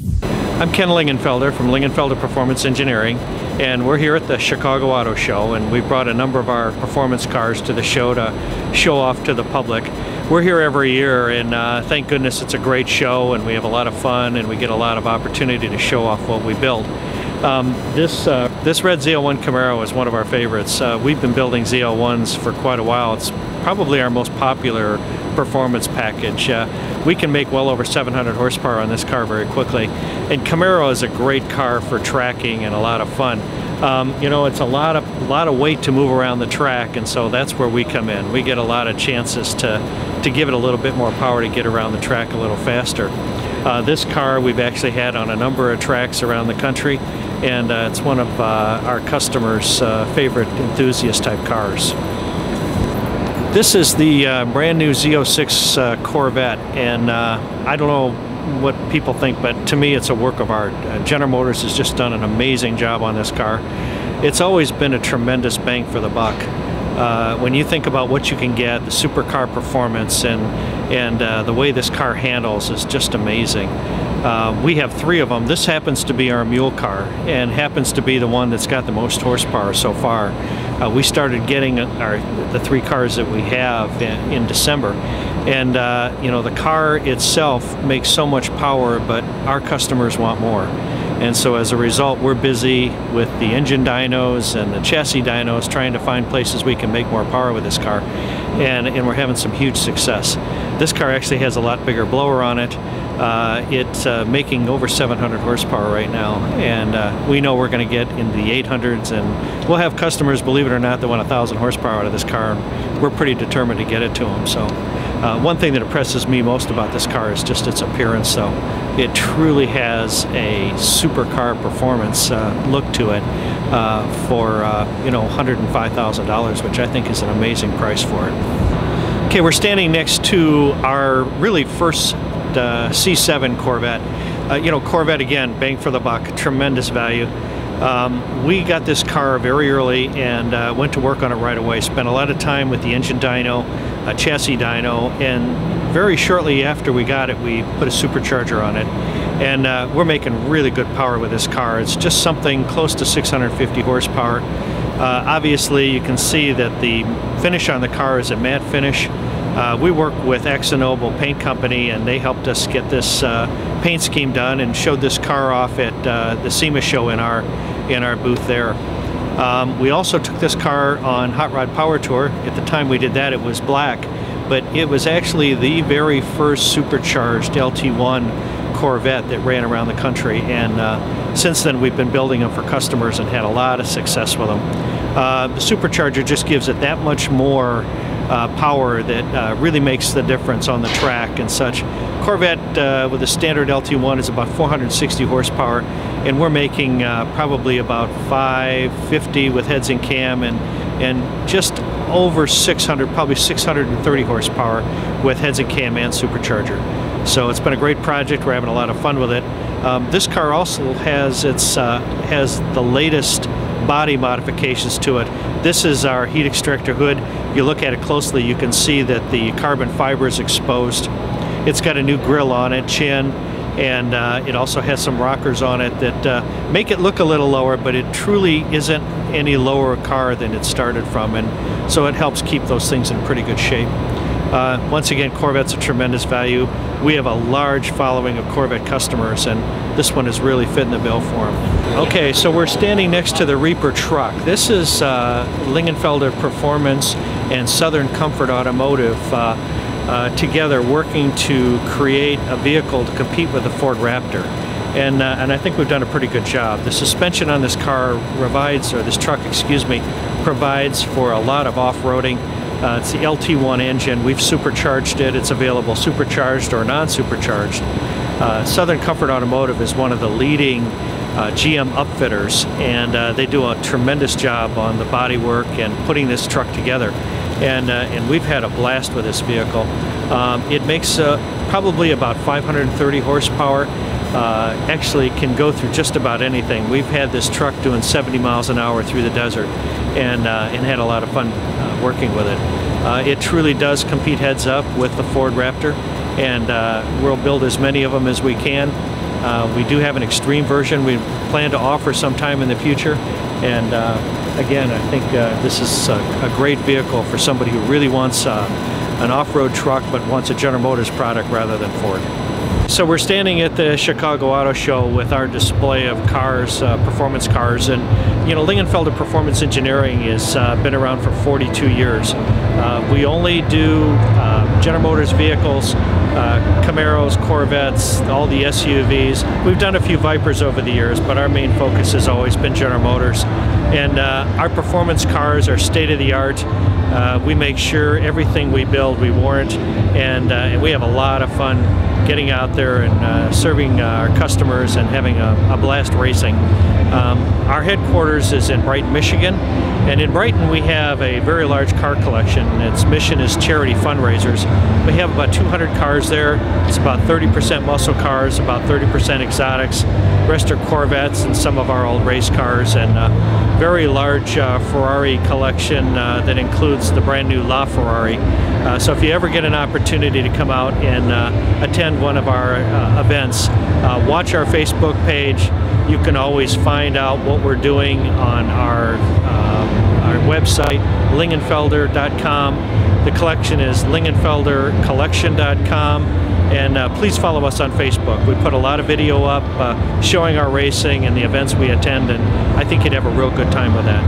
I'm Ken Lingenfelter from Lingenfelter Performance Engineering, and we're here at the Chicago Auto Show, and we've brought a number of our performance cars to the show to show off to the public. We're here every year, and thank goodness it's a great show, and we have a lot of fun, and we get a lot of opportunity to show off what we build. This red Z01 Camaro is one of our favorites. We've been building Z01s for quite a while. It's probably our most popular performance package. We can make well over 700 horsepower on this car very quickly. And Camaro is a great car for tracking and a lot of fun. You know, it's a lot of weight to move around the track, and so that's where we come in. We get a lot of chances to give it a little bit more power to get around the track a little faster. This car we've actually had on a number of tracks around the country, and it's one of our customers' favorite enthusiast type cars. This is the brand new Z06 Corvette, and I don't know what people think, but to me it's a work of art. General Motors has just done an amazing job on this car. It's always been a tremendous bang for the buck. When you think about what you can get, the supercar performance and the way this car handles is just amazing. We have 3 of them. This happens to be our mule car and happens to be the one that's got the most horsepower so far. We started getting the 3 cars that we have in December, and you know, the car itself makes so much power, but our customers want more. And so as a result, we're busy with the engine dynos and the chassis dynos trying to find places we can make more power with this car, and we're having some huge success. This car actually has a lot bigger blower on it. It's making over 700 horsepower right now, and we know we're going to get into the 800s, and we'll have customers, believe it or not, that want 1,000 horsepower out of this car, and we're pretty determined to get it to them. So one thing that impresses me most about this car is just its appearance, though. It truly has a supercar performance look to it for you know, $105,000, which I think is an amazing price for it. Okay, we're standing next to our really first C7 Corvette. You know, Corvette, again, bang for the buck, tremendous value. We got this car very early and went to work on it right away. Spent a lot of time with the engine dyno, chassis dyno, and very shortly after we got it, we put a supercharger on it. And we're making really good power with this car. It's just something close to 650 horsepower. Obviously, you can see that the finish on the car is a matte finish. We work with Noble Paint Company, and they helped us get this paint scheme done and showed this car off at the SEMA show in our booth there. We also took this car on Hot Rod Power Tour. At the time we did that, it was black, but it was actually the very first supercharged LT1 Corvette that ran around the country, and since then we've been building them for customers and had a lot of success with them. The supercharger just gives it that much more power that really makes the difference on the track and such. Corvette with a standard LT1 is about 460 horsepower, and we're making probably about 550 with heads and cam, and just over 600, probably 630 horsepower with heads and cam and supercharger. So it's been a great project. We're having a lot of fun with it. This car also has has the latest body modifications to it. This is our heat extractor hood. If you look at it closely, you can see that the carbon fiber is exposed. It's got a new grille on it, chin, and it also has some rockers on it that make it look a little lower, but it truly isn't any lower car than it started from, and so it helps keep those things in pretty good shape. Once again, Corvette's a tremendous value. We have a large following of Corvette customers, and this one is really fitting the bill for them. Okay, so we're standing next to the Reaper truck. This is Lingenfelter Performance and Southern Comfort Automotive together working to create a vehicle to compete with the Ford Raptor. And I think we've done a pretty good job. The suspension on this car provides, or this truck, excuse me, provides for a lot of off-roading. It's the LT1 engine. We've supercharged it. It's available supercharged or non-supercharged. Southern Comfort Automotive is one of the leading GM upfitters, and they do a tremendous job on the body work and putting this truck together. And we've had a blast with this vehicle. It makes probably about 530 horsepower. Actually can go through just about anything. We've had this truck doing 70 miles an hour through the desert, and had a lot of fun working with it. It truly does compete heads up with the Ford Raptor, and we'll build as many of them as we can. We do have an extreme version we plan to offer sometime in the future. And again, I think this is a great vehicle for somebody who really wants an off-road truck but wants a General Motors product rather than Ford. So we're standing at the Chicago Auto Show with our display of cars, performance cars, and you know, Lingenfelter Performance Engineering has been around for 42 years. We only do General Motors vehicles, Camaros, Corvettes, all the SUVs. We've done a few Vipers over the years, but our main focus has always been General Motors. And our performance cars are state-of-the-art. We make sure everything we build we warrant, and we have a lot of fun getting out there and serving our customers and having a blast racing. Our headquarters is in Brighton, Michigan, and in Brighton we have a very large car collection. Its mission is charity fundraisers. We have about 200 cars there. It's about 30% muscle cars, about 30% exotics. The rest are Corvettes and some of our old race cars, and a very large Ferrari collection that includes the brand new LaFerrari. So if you ever get an opportunity to come out and attend one of our events, watch our Facebook page. You can always find out what we're doing on our website, lingenfelter.com. The collection is lingenfeltercollection.com. And please follow us on Facebook. We put a lot of video up showing our racing and the events we attend, and I think you'd have a real good time with that.